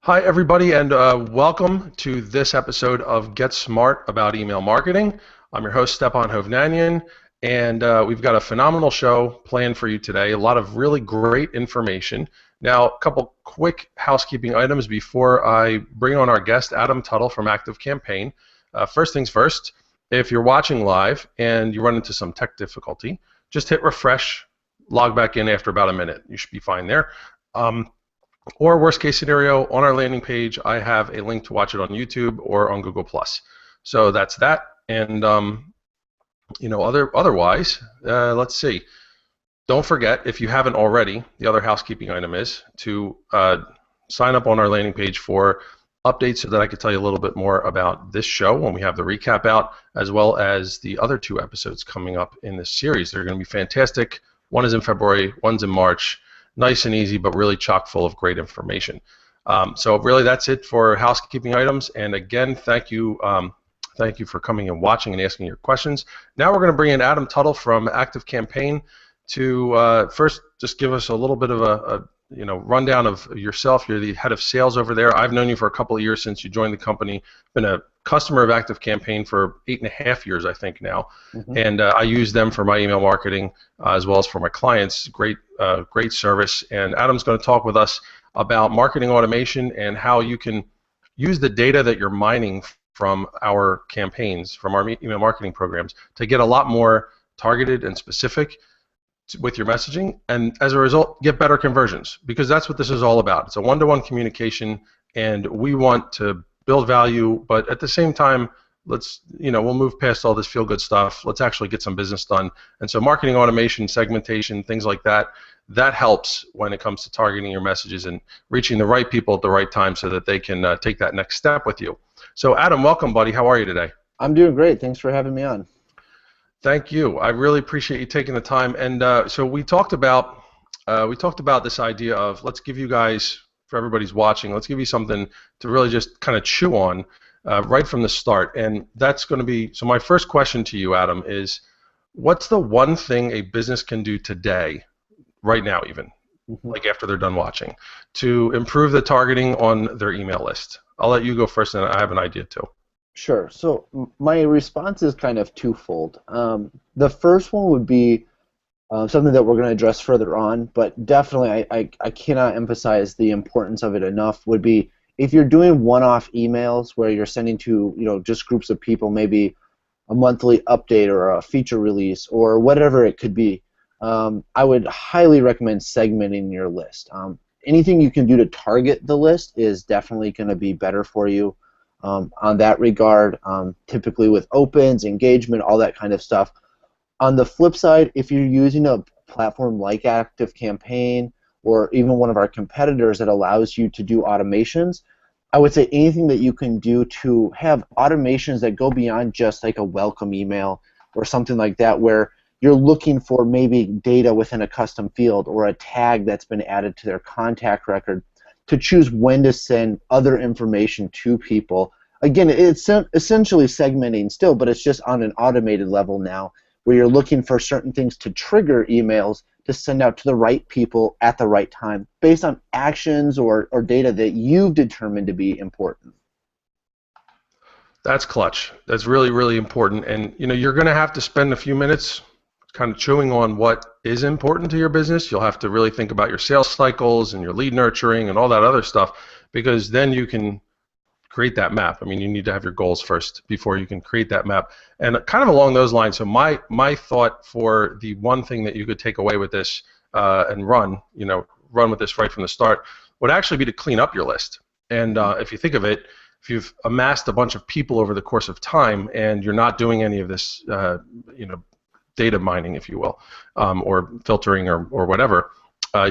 Hi, everybody, and welcome to this episode of Get Smart About Email Marketing. I'm your host, Stephan, and we've got a phenomenal show planned for you today. A lot of really great information. Now, a couple quick housekeeping items before I bring on our guest, Adam Tuttle from ActiveCampaign. First things first, if you're watching live and you run into some tech difficulty, just hit refresh, log back in after about a minute. You should be fine there. Or worst case scenario, on our landing page, I have a link to watch it on YouTube or on Google+. So that's that. And otherwise, let's see. Don't forget, if you haven't already, the other housekeeping item is to sign up on our landing page for updates so that I can tell you a little bit more about this show when we have the recap out, as well as the other two episodes coming up in this series. They're going to be fantastic. One is in February, one's in March. Nice and easy, but really chock full of great information. So really, that's it for housekeeping items. And again, thank you for coming and watching and asking your questions. Now we're going to bring in Adam Tuttle from ActiveCampaign to first just give us a little bit of a rundown of yourself. You're the head of sales over there. I've known you for a couple of years since you joined the company. Been a customer of ActiveCampaign for 8.5 years, I think now, and I use them for my email marketing as well as for my clients. Great service. And Adam's going to talk with us about marketing automation and how you can use the data that you're mining from our campaigns, from our email marketing programs, to get a lot more targeted and specific with your messaging, and as a result, get better conversions, because that's what this is all about. It's a one-to-one communication, and we want to build value, but at the same time, we'll move past all this feel-good stuff. Let's actually get some business done. And so marketing automation, segmentation, things like that, that helps when it comes to targeting your messages and reaching the right people at the right time so that they can take that next step with you. So Adam, welcome, buddy. How are you today? I'm doing great. Thanks for having me on. Thank you. I really appreciate you taking the time. And so we talked about this idea of, let's give you guys, for everybody's watching, let's give you something to really just kind of chew on right from the start. And that's going to be, so my first question to you, Adam, is what's the one thing a business can do today, right now even, like after they're done watching, to improve the targeting on their email list? I'll let you go first, and I have an idea too. Sure. So my response is kind of twofold. The first one would be something that we're going to address further on, but definitely I cannot emphasize the importance of it enough, would be if you're doing one-off emails where you're sending to just groups of people, maybe a monthly update or a feature release or whatever it could be, I would highly recommend segmenting your list. Anything you can do to target the list is definitely going to be better for you. On that regard, typically with opens, engagement, all that kind of stuff. On the flip side, if you're using a platform like ActiveCampaign or even one of our competitors that allows you to do automations, I would say anything that you can do to have automations that go beyond just like a welcome email or something like that, where you're looking for maybe data within a custom field or a tag that's been added to their contact record, to choose when to send other information to people. Again, it's essentially segmenting still, but it's just on an automated level now, where you're looking for certain things to trigger emails to send out to the right people at the right time, based on actions or data that you've determined to be important. That's clutch. That's really, really important. And you're going to have to spend a few minutes kind of chewing on what is important to your business. You'll have to really think about your sales cycles and your lead nurturing and all that other stuff, because then you can create that map. I mean, you need to have your goals first before you can create that map. And kind of along those lines, so my thought for the one thing that you could take away with this and run with this right from the start would actually be to clean up your list. And if you think of it, if you've amassed a bunch of people over the course of time and you're not doing any of this, data mining, if you will, or filtering or whatever,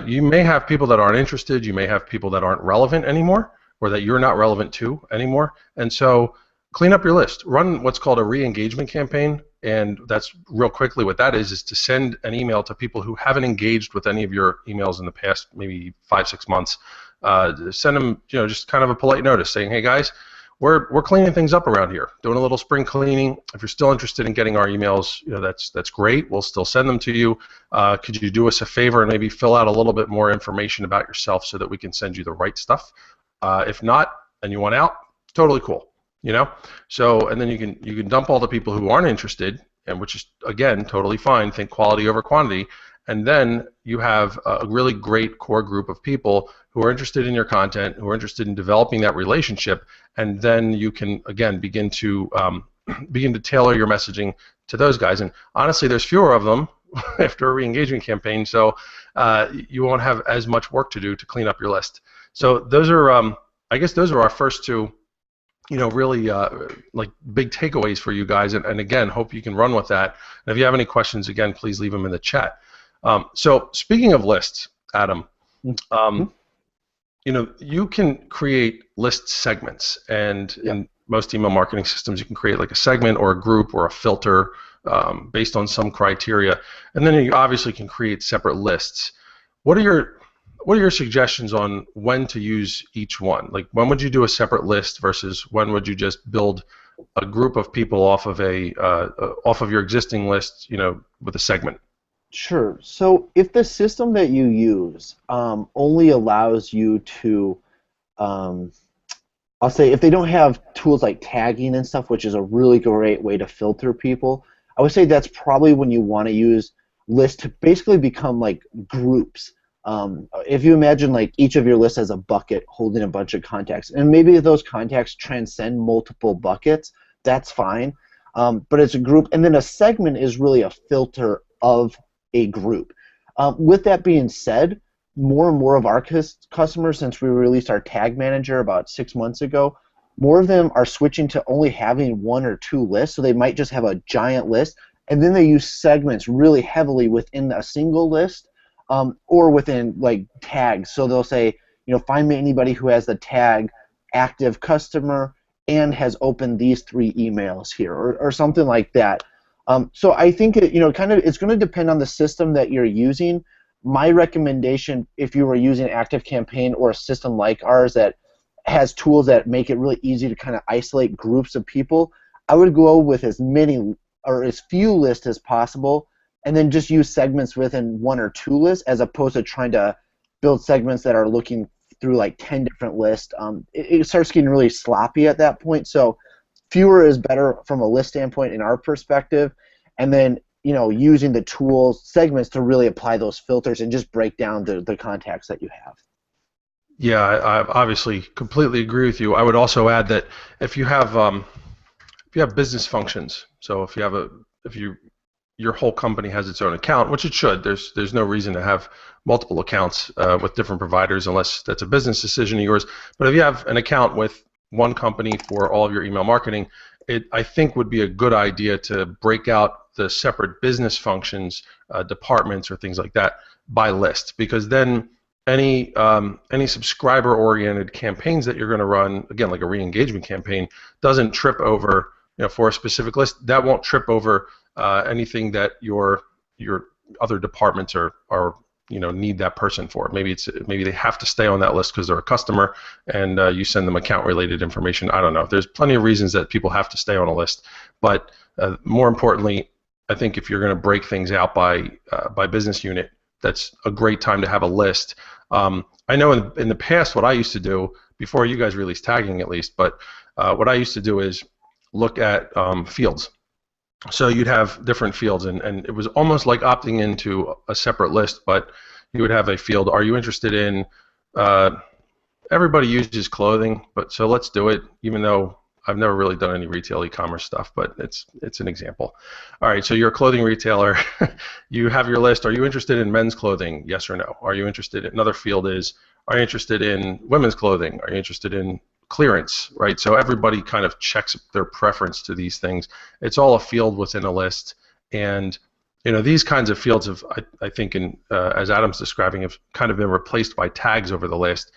you may have people that aren't interested, you may have people that aren't relevant anymore, or that you're not relevant to anymore. And so clean up your list. Run what's called a re-engagement campaign, and that's real quickly what that is to send an email to people who haven't engaged with any of your emails in the past maybe 5-6 months. Send them just kind of a polite notice saying, hey guys, we're cleaning things up around here, doing a little spring cleaning. If you're still interested in getting our emails, that's great. We'll still send them to you. Could you do us a favor and maybe fill out a little bit more information about yourself so that we can send you the right stuff? If not, and you want out, totally cool. You know, so and then you can dump all the people who aren't interested, and which is again totally fine. Think quality over quantity, and then you have a really great core group of people who are interested in your content, who are interested in developing that relationship, and then you can again begin to tailor your messaging to those guys. And honestly, there's fewer of them after a re-engagement campaign, so you won't have as much work to do to clean up your list. So those are, I guess, those are our first two, really like big takeaways for you guys. And again, hope you can run with that. And if you have any questions, again, please leave them in the chat. So speaking of lists, Adam, you can create list segments, and in most email marketing systems, you can create like a segment or a group or a filter based on some criteria, and then you obviously can create separate lists. What are your suggestions on when to use each one? Like, when would you do a separate list versus when would you just build a group of people off of your existing list, with a segment? Sure. So if the system that you use only allows you to, I'll say, if they don't have tools like tagging and stuff, which is a really great way to filter people, I would say that's probably when you want to use lists to basically become like groups. If you imagine like each of your lists as a bucket holding a bunch of contacts, and maybe those contacts transcend multiple buckets, that's fine. But it's a group, and then a segment is really a filter of a group. With that being said, more and more of our customers, since we released our tag manager about 6 months ago, more of them are switching to only having one or two lists. So they might just have a giant list, and then they use segments really heavily within a single list, or within like tags. So they'll say, find me anybody who has the tag active customer and has opened these 3 emails here, or something like that. So I think it's going to depend on the system that you're using. My recommendation, if you were using ActiveCampaign or a system like ours that has tools that make it really easy to kind of isolate groups of people, I would go with as many or as few lists as possible, and then just use segments within 1 or 2 lists, as opposed to trying to build segments that are looking through like 10 different lists. It starts getting really sloppy at that point. So fewer is better from a list standpoint in our perspective, and then using the tools, segments, to really apply those filters and just break down the contacts that you have. Yeah, I obviously completely agree with you. I would also add that if you have business functions, so if your whole company has its own account, which it should. There's no reason to have multiple accounts with different providers unless that's a business decision of yours. But if you have an account with one company for all of your email marketing, it I think would be a good idea to break out the separate business functions, departments or things like that by list, because then any subscriber-oriented campaigns that you're going to run, again, like a re-engagement campaign, doesn't trip over, for a specific list. That won't trip over anything that your other departments are need that person for. Maybe they have to stay on that list because they're a customer, and you send them account-related information. I don't know. There's plenty of reasons that people have to stay on a list, but more importantly, I think if you're going to break things out by business unit, that's a great time to have a list. I know in the past what I used to do, before you guys released tagging at least, but what I used to do is look at fields. So you'd have different fields, and it was almost like opting into a separate list, but you would have a field, are you interested in, everybody uses clothing, but so let's do it, even though I've never really done any retail e-commerce stuff, but it's an example. All right, so you're a clothing retailer. You have your list. Are you interested in men's clothing? Yes or no? Are you interested in, another field is, are you interested in women's clothing? Are you interested in clearance, right? So everybody kind of checks their preference to these things. It's all a field within a list, and these kinds of fields have, I think, as Adam's describing, have kind of been replaced by tags over the last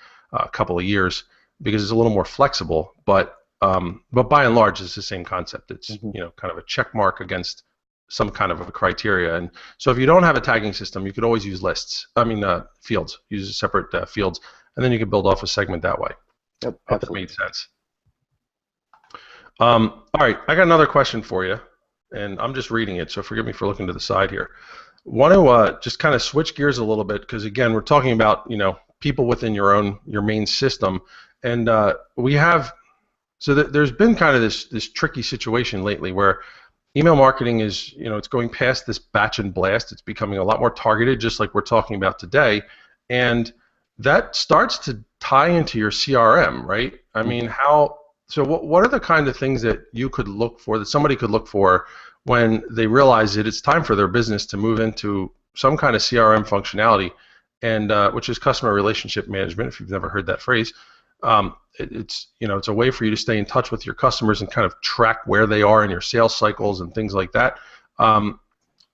couple of years because it's a little more flexible, but by and large, it's the same concept. It's kind of a check mark against some kind of a criteria. And so if you don't have a tagging system, you could always use fields. Use separate fields, and then you can build off a segment that way. Yep, hope that made sense. All right, I got another question for you, and I'm just reading it, so forgive me for looking to the side here. Want to just kind of switch gears a little bit, because again, we're talking about people within your main system, And we have, so there's been kind of this tricky situation lately where email marketing is, it's going past this batch and blast. It's becoming a lot more targeted, just like we're talking about today. And that starts to tie into your CRM, right? I mean, so what are the kind of things that you could look for, that somebody could look for when they realize that it's time for their business to move into some kind of CRM functionality, and which is customer relationship management, if you've never heard that phrase. It's a way for you to stay in touch with your customers and kind of track where they are in your sales cycles and things like that.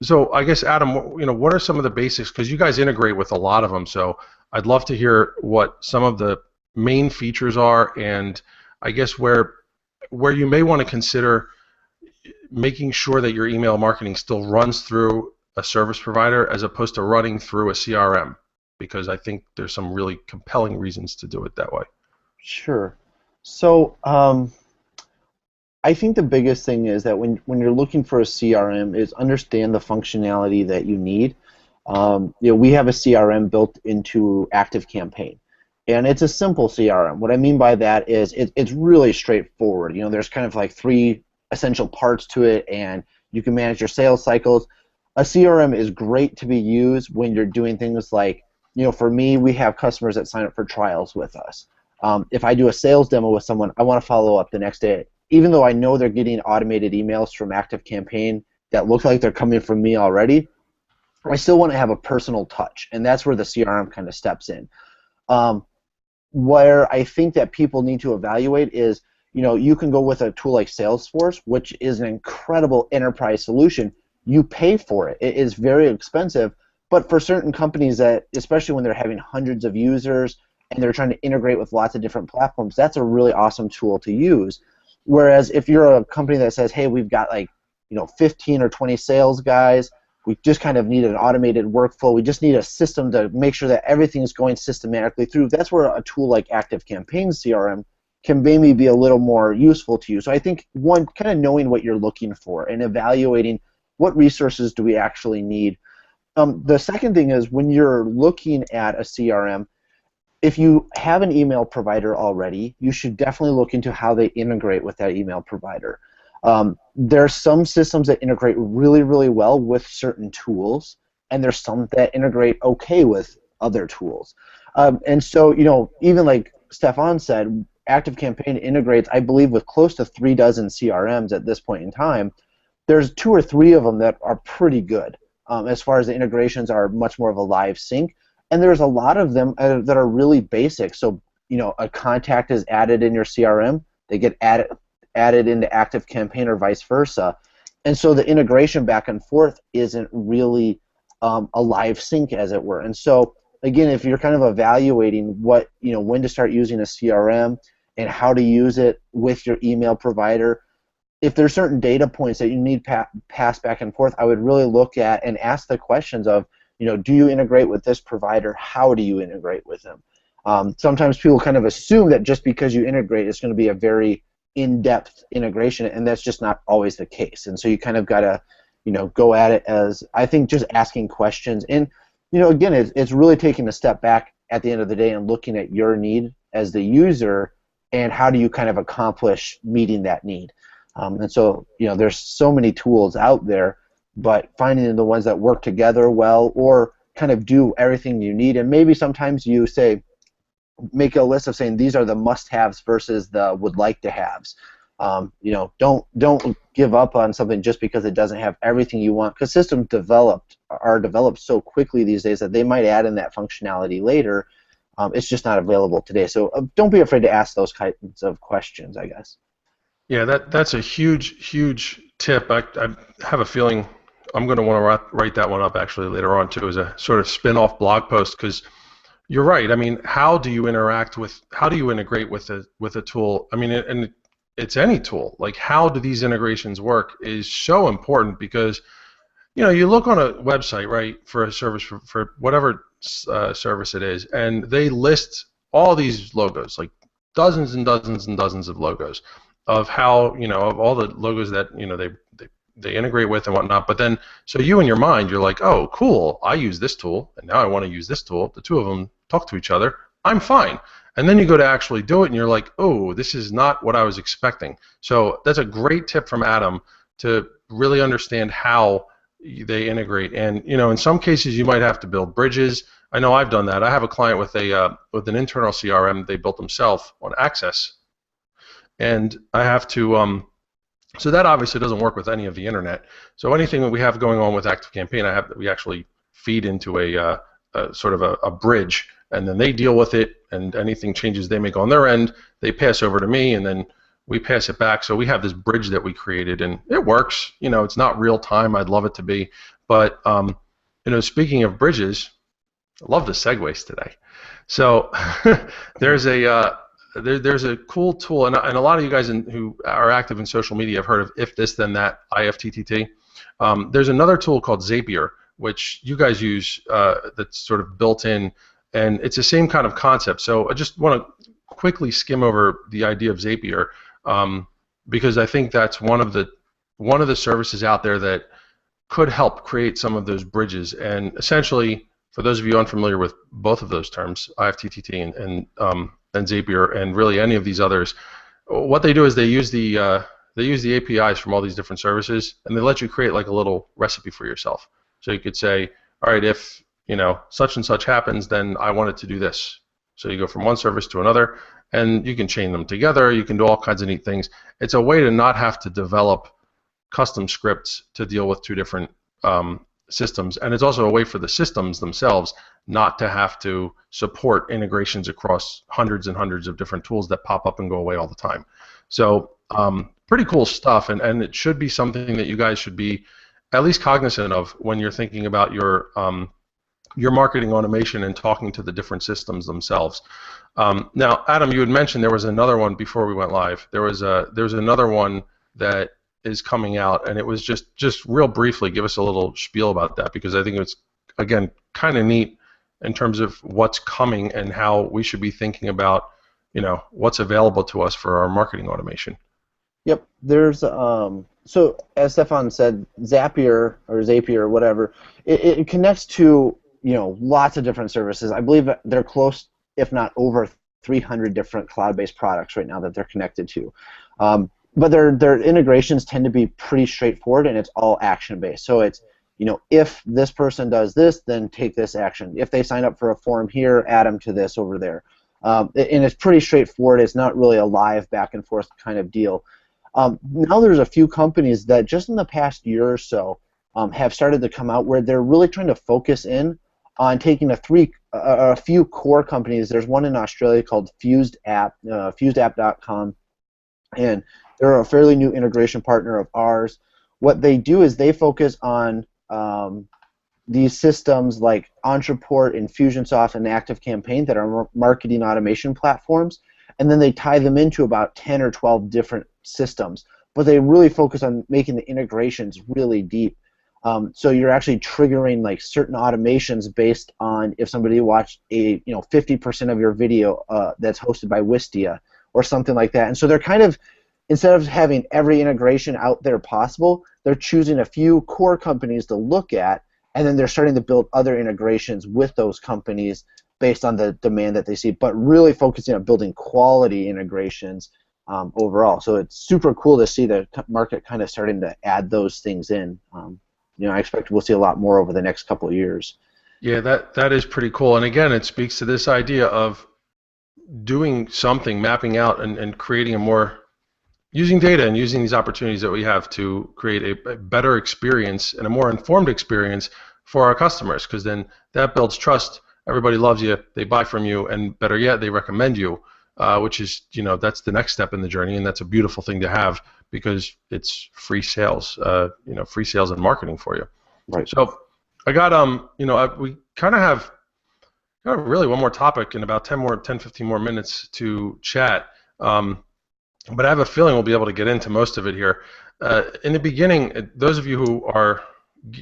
So I guess, Adam, what are some of the basics? Because you guys integrate with a lot of them, so I'd love to hear what some of the main features are, and I guess where you may want to consider making sure that your email marketing still runs through a service provider as opposed to running through a CRM, because I think there's some really compelling reasons to do it that way. Sure. So I think the biggest thing is that when you're looking for a CRM is understand the functionality that you need. We have a CRM built into ActiveCampaign, and it's a simple CRM. What I mean by that is it's really straightforward. There's kind of like 3 essential parts to it, and you can manage your sales cycles. A CRM is great to be used when you're doing things like, for me, we have customers that sign up for trials with us. If I do a sales demo with someone, I want to follow up the next day. Even though I know they're getting automated emails from ActiveCampaign that look like they're coming from me already, I still want to have a personal touch, and that's where the CRM kind of steps in. Where I think that people need to evaluate is, you can go with a tool like Salesforce, which is an incredible enterprise solution. You pay for it. It is very expensive, but for certain companies that, especially when they're having hundreds of users and they're trying to integrate with lots of different platforms, that's a really awesome tool to use. Whereas if you're a company that says, hey, we've got 15 or 20 sales guys, we just kind of need an automated workflow, we just need a system to make sure that everything's going systematically through, that's where a tool like ActiveCampaign CRM can maybe be a little more useful to you. So I think, one, kind of knowing what you're looking for and evaluating what resources do we actually need. The second thing is, when you're looking at a CRM, if you have an email provider already, you should definitely look into how they integrate with that email provider. There are some systems that integrate really, really well with certain tools, and there's some that integrate okay with other tools. And so, even like Stephan said, ActiveCampaign integrates, I believe, with close to 3 dozen CRMs at this point in time. There's 2 or 3 of them that are pretty good. As far as the integrations are much more of a live sync. And there's a lot of them that are really basic. So, a contact is added in your CRM, they get added into ActiveCampaign or vice versa. And so the integration back and forth isn't really a live sync, as it were. And so, again, if you're kind of evaluating when to start using a CRM and how to use it with your email provider, if there's certain data points that you need pass back and forth, I would really look at and ask the questions of, do you integrate with this provider? How do you integrate with them? Sometimes people kind of assume that just because you integrate, it's going to be a very in-depth integration, and that's just not always the case. And so you kind of got to, go at it as, I think, just asking questions. And, again, it's really taking a step back at the end of the day and looking at your need as the user and how do you kind of accomplish meeting that need. And so, there's so many tools out there, but finding the ones that work together well or kind of do everything you need. And maybe sometimes you make a list of saying these are the must-haves versus the would-like-to-haves. Don't give up on something just because it doesn't have everything you want, because systems are developed so quickly these days that they might add in that functionality later. It's just not available today. So don't be afraid to ask those kinds of questions, I guess. Yeah, that's a huge tip. I have a feeling I'm going to want to write that one up actually later on too, as a sort of spin-off blog post, because you're right. I mean, how do you integrate with a tool? I mean, and it's any tool. Like, how do these integrations work is so important, because you look on a website, right, for a service, for whatever service it is, and they list all these logos, like dozens and dozens and dozens of logos of how, of all the logos that they integrate with and whatnot. But then, so you in your mind, you're like, oh, cool, I use this tool, and now I want to use this tool. The two of them talk to each other. I'm fine. And then you go to actually do it, and you're like, oh, this is not what I was expecting. So that's a great tip from Adam to really understand how they integrate. And in some cases, you might have to build bridges. I know I've done that. I have a client with an internal CRM they built themselves on Access, and I have to. So that obviously doesn't work with any of the internet. So anything that we have going on with ActiveCampaign, we actually feed into a sort of a bridge, and then they deal with it, and anything changes they make on their end, they pass over to me, and then we pass it back. So we have this bridge that we created, and it works. It's not real time. I'd love it to be, but speaking of bridges, I love the segues today. So there's a cool tool, and a lot of you guys who are active in social media have heard of If This Then That, IFTTT. There's another tool called Zapier, which you guys use, that's sort of built in, and it's the same kind of concept. So I just want to quickly skim over the idea of Zapier, because I think that's one of the services out there that could help create some of those bridges. And essentially, for those of you unfamiliar with both of those terms, IFTTT and Zapier, and really any of these others, what they do is they use the APIs from all these different services, and they let you create like a little recipe for yourself. So you could say, all right, if such and such happens, then I want it to do this. So you go from one service to another, and you can chain them together. You can do all kinds of neat things. It's a way to not have to develop custom scripts to deal with two different systems, and it's also a way for the systems themselves not to have to support integrations across hundreds and hundreds of different tools that pop up and go away all the time. So pretty cool stuff, and it should be something that you guys should be at least cognizant of when you're thinking about your marketing automation and talking to the different systems themselves. Now, Adam, you had mentioned there was another one before we went live. There was another one that is coming out, and it was just real briefly, give us a little spiel about that, because I think it's, again, kind of neat in terms of what's coming and how we should be thinking about what's available to us for our marketing automation. Yep, there's so as Stephan said, Zapier or Zapier or whatever, it connects to lots of different services. I believe they're close, if not over 300 different cloud-based products right now that they're connected to. But their integrations tend to be pretty straightforward, and it's all action-based. So it's, if this person does this, then take this action. If they sign up for a form here, add them to this over there. And it's pretty straightforward. It's not really a live back-and-forth kind of deal. Now there's a few companies that just in the past year or so have started to come out where they're really trying to focus in on taking a few core companies. There's one in Australia called Fused App, fusedapp.com, and they're a fairly new integration partner of ours. What they do is they focus on these systems like Ontraport, Infusionsoft, and ActiveCampaign that are marketing automation platforms, and then they tie them into about 10 or 12 different systems. But they really focus on making the integrations really deep. So you're actually triggering like certain automations based on if somebody watched a 50% of your video that's hosted by Wistia or something like that. And so they're kind of, instead of having every integration out there possible, they're choosing a few core companies to look at, and then they're starting to build other integrations with those companies based on the demand that they see, but really focusing on building quality integrations overall. So it's super cool to see the market kind of starting to add those things in. I expect we'll see a lot more over the next couple of years. Yeah, that is pretty cool. And again, it speaks to this idea of doing something, mapping out and creating a more, using data and using these opportunities that we have to create a better experience and a more informed experience for our customers, because then that builds trust. Everybody loves you, they buy from you, and better yet, they recommend you, which is, that's the next step in the journey, and that's a beautiful thing to have because it's free sales, free sales and marketing for you. Right. So I got, we kind of have really one more topic in about 10-15 more minutes to chat. But I have a feeling we'll be able to get into most of it here. In the beginning, those of you who are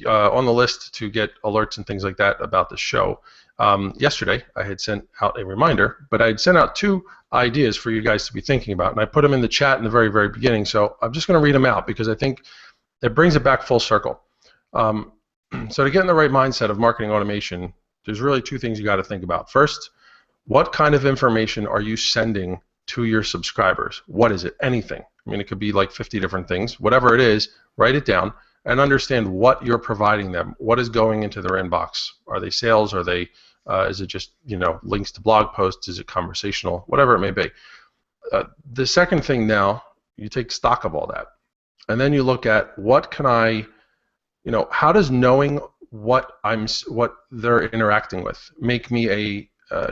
on the list to get alerts and things like that about the show, yesterday I had sent out a reminder, but I had sent out 2 ideas for you guys to be thinking about, and I put them in the chat in the very, very beginning, so I'm just going to read them out because I think it brings it back full circle. So to get in the right mindset of marketing automation, there's really 2 things you got to think about. First, what kind of information are you sending to your subscribers? What is it? Anything. I mean, it could be like 50 different things. Whatever it is, write it down and understand what you're providing them. What is going into their inbox? Are they sales? Are they is it just, you know, links to blog posts? Is it conversational? Whatever it may be. The second thing now, you take stock of all that, and then you look at what can I, you know, how does knowing what they're interacting with make me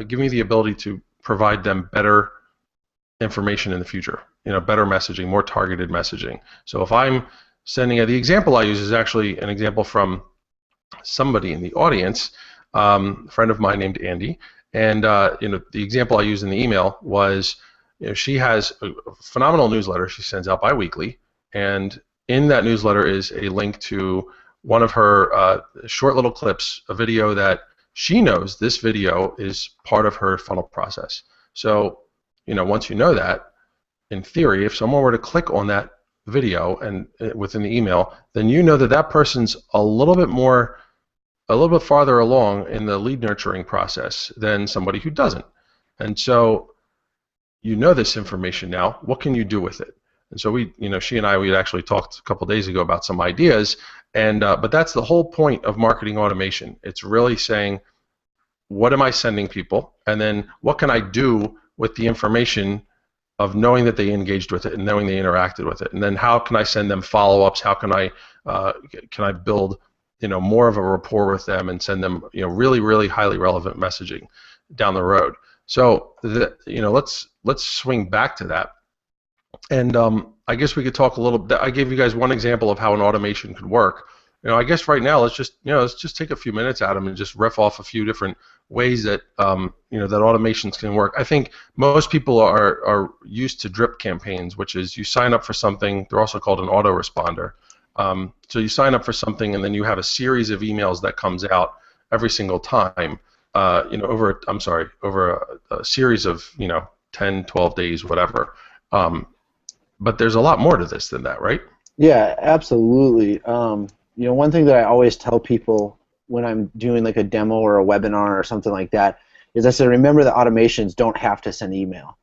give me the ability to provide them better information in the future, you know, better messaging, more targeted messaging. So if I'm sending the example I use is actually an example from somebody in the audience, a friend of mine named Andy, and you know, the example I used in the email was, you know, she has a phenomenal newsletter she sends out bi-weekly, and in that newsletter is a link to one of her short little clips, a video that she knows this video is part of her funnel process. So, you know, once you know that, in theory, if someone were to click on that video and within the email, then you know that that person's a little bit farther along in the lead nurturing process than somebody who doesn't. And so you know this information now. What can you do with it? And so we, you know, she and I, we had actually talked a couple days ago about some ideas, and but that's the whole point of marketing automation. It's really saying, what am I sending people, and then what can I do with the information of knowing that they engaged with it and knowing they interacted with it, and then how can I send them follow-ups? How can I build, you know, more of a rapport with them and send them, you know, really, really highly relevant messaging down the road. So, you know, let's swing back to that. And I guess we could talk a little bit. I gave you guys one example of how an automation could work. You know, I guess right now let's just take a few minutes, Adam, and just riff off a few different ways that you know, that automations can work. I think most people are used to drip campaigns, which is you sign up for something. They're also called an autoresponder. So you sign up for something, and then you have a series of emails that comes out every single time. You know, over a series of, you know, 10, 12 days, whatever. But there's a lot more to this than that, right? Yeah, absolutely. You know, one thing that I always tell people when I'm doing like a demo or a webinar or something like that is I say, remember that automations don't have to send email,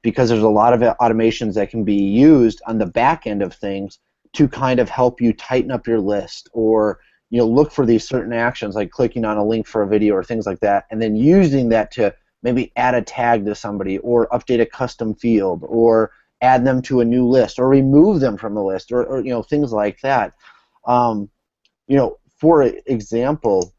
because there's a lot of automations that can be used on the back end of things to kind of help you tighten up your list, or, you know, look for these certain actions like clicking on a link for a video or things like that, and then using that to maybe add a tag to somebody or update a custom field or add them to a new list or remove them from the list, or you know, things like that. You know, for example,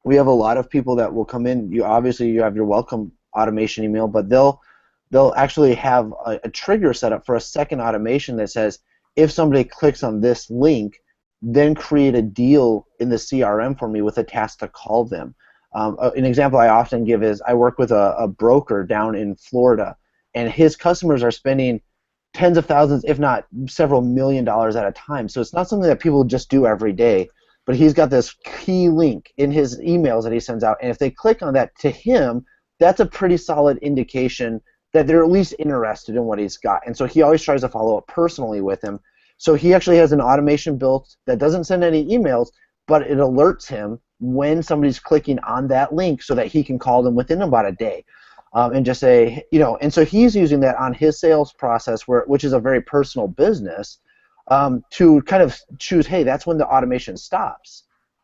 we have a lot of people that will come in. You obviously have your welcome automation email, but they'll actually have a trigger set up for a second automation that says, if somebody clicks on this link, then create a deal in the CRM for me with a task to call them. An example I often give is I work with a broker down in Florida, and his customers are spending tens of thousands, if not several $1 million at a time. So it's not something that people just do every day. But he's got this key link in his emails that he sends out, and if they click on that, to him, that's a pretty solid indication that they're at least interested in what he's got. And so he always tries to follow up personally with him. So he actually has an automation built that doesn't send any emails, but it alerts him when somebody's clicking on that link so that he can call them within about a day. And just say, you know, and so he's using that on his sales process, which is a very personal business, to kind of choose, hey, that's when the automation stops.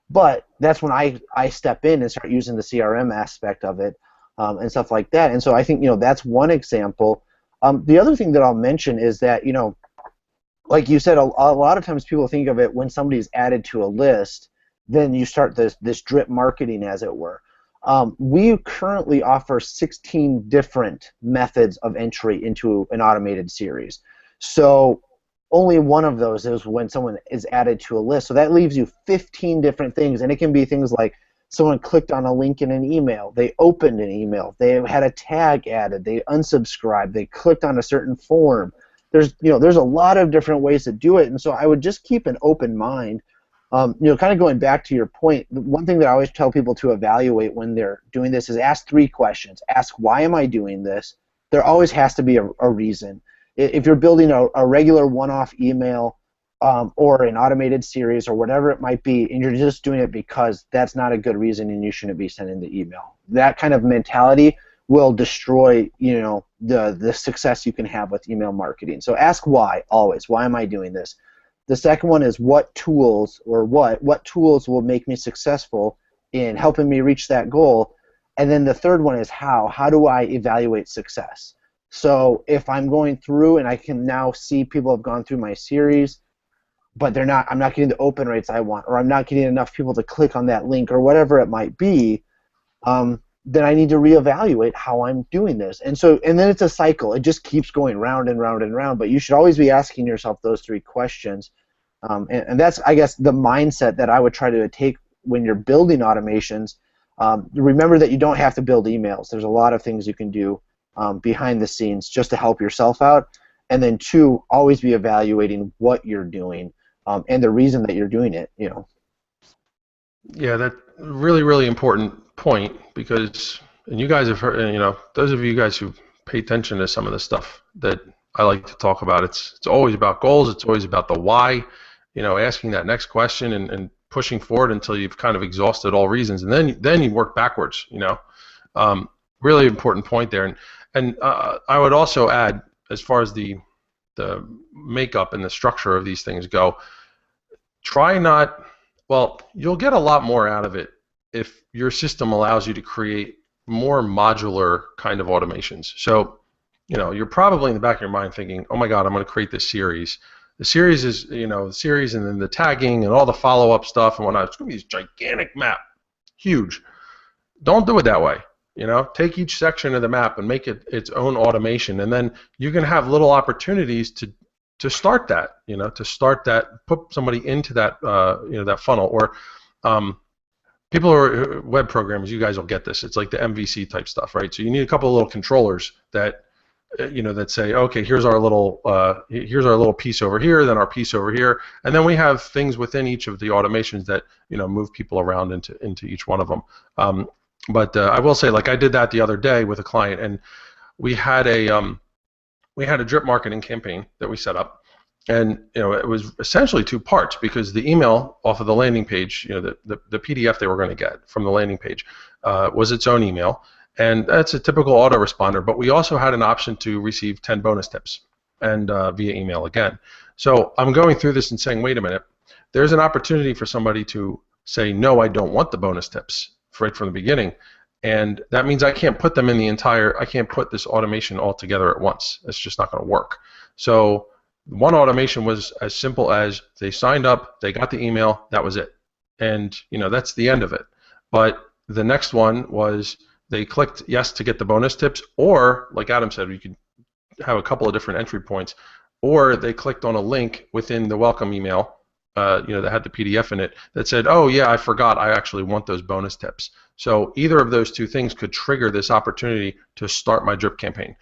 But that's when I step in and start using the CRM aspect of it, and stuff like that. And so I think, you know, that's one example. The other thing that I'll mention is that, you know, like you said, a lot of times people think of it when somebody's added to a list, then you start this drip marketing, as it were. We currently offer 16 different methods of entry into an automated series. So only one of those is when someone is added to a list. So that leaves you 15 different things, and it can be things like someone clicked on a link in an email, they opened an email, they had a tag added, they unsubscribed, they clicked on a certain form. There's a lot of different ways to do it, and so I would just keep an open mind. You know, kind of going back to your point, one thing that I always tell people to evaluate when they're doing this is ask 3 questions. Ask, why am I doing this? There always has to be a reason. If you're building a regular one-off email, or an automated series or whatever it might be, and you're just doing it because, that's not a good reason and you shouldn't be sending the email. That kind of mentality will destroy, the success you can have with email marketing. So ask why always. Why am I doing this? The second one is what tools will make me successful in helping me reach that goal? And then the third one is how. How do I evaluate success? So if I'm going through and I can now see people have gone through my series, but I'm not getting the open rates I want, or I'm not getting enough people to click on that link, or whatever it might be, then I need to reevaluate how I'm doing this. And then it's a cycle. It just keeps going round and round and round. But you should always be asking yourself those three questions. And that's, I guess, the mindset that I would try to take when you're building automations. Remember that you don't have to build emails. There's a lot of things you can do behind the scenes just to help yourself out. And then 2, always be evaluating what you're doing and the reason that you're doing it. Yeah, that's really, really important point, because, and you guys have heard, those of you guys who pay attention to some of the stuff that I like to talk about, it's always about goals, it's always about the why, asking that next question and pushing forward until you've kind of exhausted all reasons, and then you work backwards, really important point there. And I would also add, as far as the makeup and the structure of these things go, you'll get a lot more out of it if your system allows you to create more modular kind of automations. So, you're probably in the back of your mind thinking, oh my God, I'm going to create this series. The series is, the series and then the tagging and all the follow-up stuff and whatnot. It's going to be this gigantic map, huge. Don't do it that way. Take each section of the map and make it its own automation, and then you can have little opportunities to start that, put somebody into that, that funnel, or people who are web programmers, you guys will get this. It's like the MVC type stuff, right? So you need a couple of little controllers that, that say, okay, here's our little piece over here, then our piece over here, and then we have things within each of the automations that, move people around into each one of them. But I will say, like I did that the other day with a client, and we had a drip marketing campaign that we set up, and it was essentially 2 parts, because the email off of the landing page, the PDF they were going to get from the landing page was its own email, and that's a typical autoresponder. But we also had an option to receive 10 bonus tips, and via email again. So I'm going through this and saying, wait a minute, there's an opportunity for somebody to say, no, I don't want the bonus tips right from the beginning, and that means I can't put them in I can't put this automation all together at once. It's just not going to work. So one automation was as simple as they signed up, they got the email, that was it, and that's the end of it. But the next one was they clicked yes to get the bonus tips, or like Adam said, we could have a couple of different entry points, or they clicked on a link within the welcome email that had the PDF in it that said, oh yeah, I forgot, I actually want those bonus tips. So either of those 2 things could trigger this opportunity to start my drip campaign.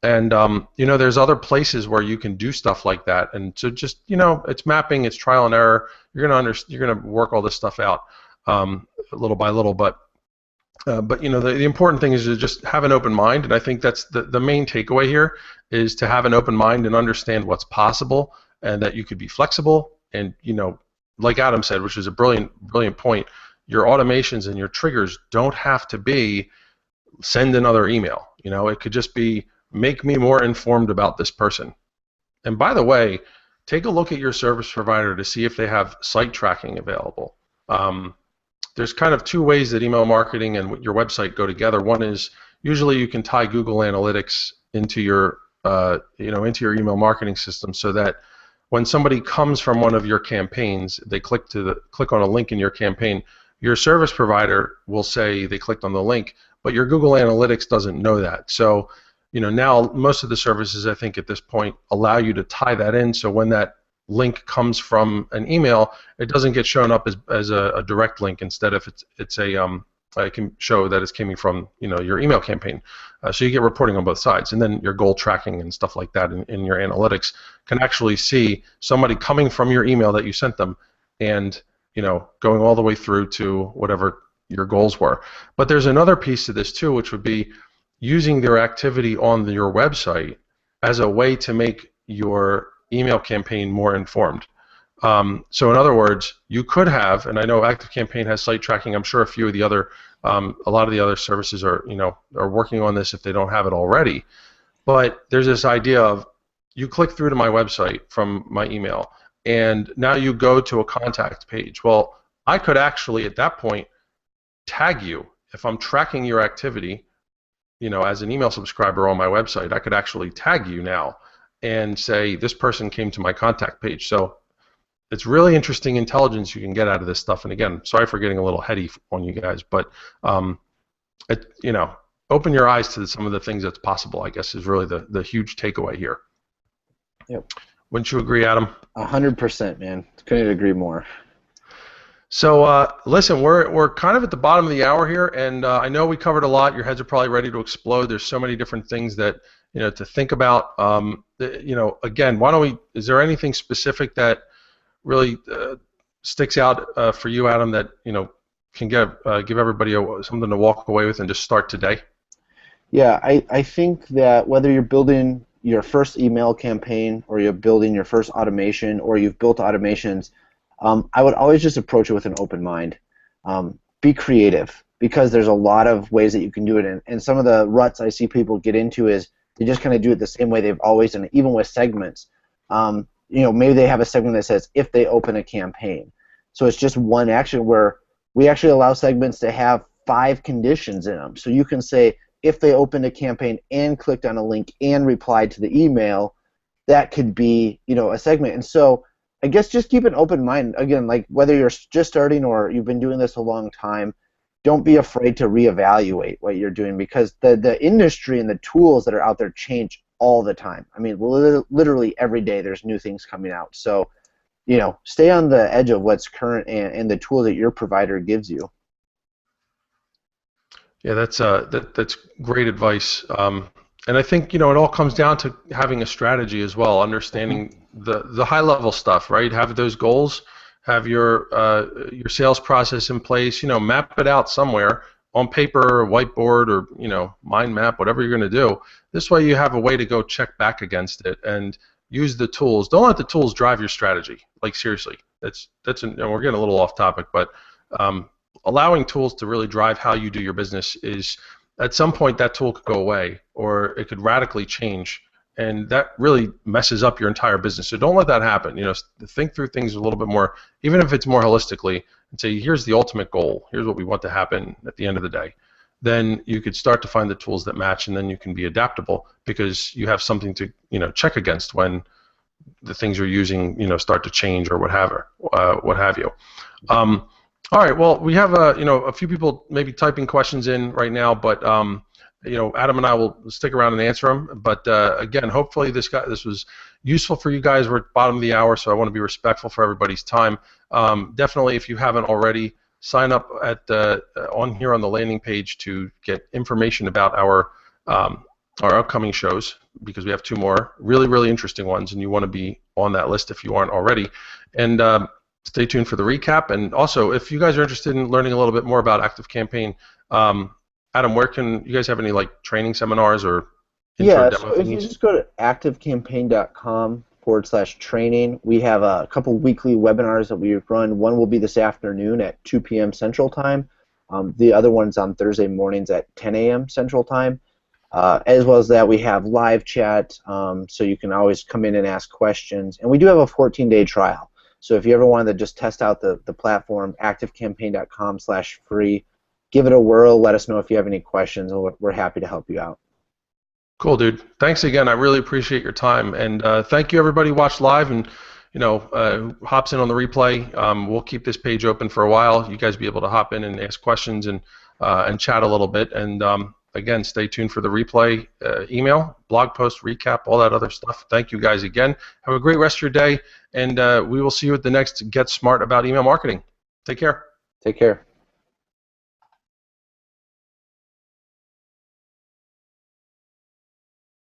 And there's other places where you can do stuff like that. And so just it's mapping, it's trial and error. You're gonna work all this stuff out little by little. But the important thing is to just have an open mind. And I think that's the main takeaway here, is to have an open mind and understand what's possible, and that you could be flexible. And like Adam said, which is a brilliant point, your automations and your triggers don't have to be send another email. It could just be make me more informed about this person. And by the way, take a look at your service provider to see if they have site tracking available. There's kind of 2 ways that email marketing and your website go together. One is usually you can tie Google Analytics into your into your email marketing system, so that when somebody comes from one of your campaigns, they click on a link in your campaign, your service provider will say they clicked on the link, but your Google Analytics doesn't know that. So, now most of the services, I think at this point, allow you to tie that in, so when that link comes from an email, it doesn't get shown up as a direct link. Instead, if it's I can show that it's coming from your email campaign, so you get reporting on both sides, and then your goal tracking and stuff like that in your analytics can actually see somebody coming from your email that you sent them, and going all the way through to whatever your goals were. But there's another piece to this too, which would be using their activity on your website as a way to make your email campaign more informed. So in other words, you could have, and I know ActiveCampaign has site tracking. I'm sure a few of the other, a lot of the other services are, are working on this if they don't have it already. But there's this idea of you click through to my website from my email, and now you go to a contact page. Well, I could actually at that point tag you if I'm tracking your activity. As an email subscriber on my website, I could actually tag you now and say this person came to my contact page. So it's really interesting intelligence you can get out of this stuff. And again, sorry for getting a little heady on you guys, but open your eyes to some of the things that's possible, I guess, is really the huge takeaway here. Yep. Wouldn't you agree, Adam? 100%, man. Couldn't agree more. So listen, we're kind of at the bottom of the hour here, and I know we covered a lot. Your heads are probably ready to explode. There's so many different things that to think about. Again, why don't we? Is there anything specific that really sticks out for you, Adam, that can give everybody something to walk away with and just start today? Yeah, I think that whether you're building your first email campaign or you're building your first automation or you've built automations, I would always just approach it with an open mind. Be creative, because there's a lot of ways that you can do it, and some of the ruts I see people get into is they just kind of do it the same way they've always done it, even with segments. Maybe they have a segment that says if they open a campaign. So it's just one action where we actually allow segments to have 5 conditions in them. So you can say if they opened a campaign and clicked on a link and replied to the email, that could be a segment. And so I guess just keep an open mind. Again, like whether you're just starting or you've been doing this a long time, don't be afraid to reevaluate what you're doing, because the industry and the tools that are out there change all the time. I mean, literally every day there's new things coming out. So, stay on the edge of what's current and the tools that your provider gives you. Yeah, that's great advice. And I think it all comes down to having a strategy as well, understanding the high level stuff, right? Have those goals, have your sales process in place. Map it out somewhere on paper, or whiteboard, or mind map, whatever you're going to do. This way, you have a way to go check back against it and use the tools. Don't let the tools drive your strategy. Like seriously, and we're getting a little off topic, but allowing tools to really drive how you do your business is, at some point that tool could go away or it could radically change, and that really messes up your entire business. So don't let that happen. Think through things a little bit more, even if it's more holistically, and say, here's the ultimate goal. Here's what we want to happen at the end of the day. Then you could start to find the tools that match, and then you can be adaptable because you have something to check against when the things you're using start to change or what have you. All right. Well, we have a few people maybe typing questions in right now, but Adam and I will stick around and answer them. But again, hopefully this was useful for you guys. We're at the bottom of the hour, so I want to be respectful for everybody's time. Definitely, if you haven't already, sign up on here on the landing page to get information about our upcoming shows, because we have 2 more really, really interesting ones, and you want to be on that list if you aren't already. And stay tuned for the recap. And also, if you guys are interested in learning a little bit more about ActiveCampaign, Adam, where can you guys have any training seminars or intro demo so if you just go to activecampaign.com/training, we have a couple weekly webinars that we run. One will be this afternoon at 2 p.m. Central Time. The other one's on Thursday mornings at 10 a.m. Central Time. As well as that, we have live chat, so you can always come in and ask questions. And we do have a 14-day trial. So if you ever wanted to just test out the platform, activecampaign.com/free, give it a whirl. Let us know if you have any questions, and we're happy to help you out. Cool, dude. Thanks again. I really appreciate your time, and thank you everybody who watched live and hops in on the replay. We'll keep this page open for a while. You guys be able to hop in and ask questions and chat a little bit. And again, stay tuned for the replay, email, blog post, recap, all that other stuff. Thank you guys again. Have a great rest of your day, and we will see you at the next Get Smart About Email Marketing. Take care. Take care.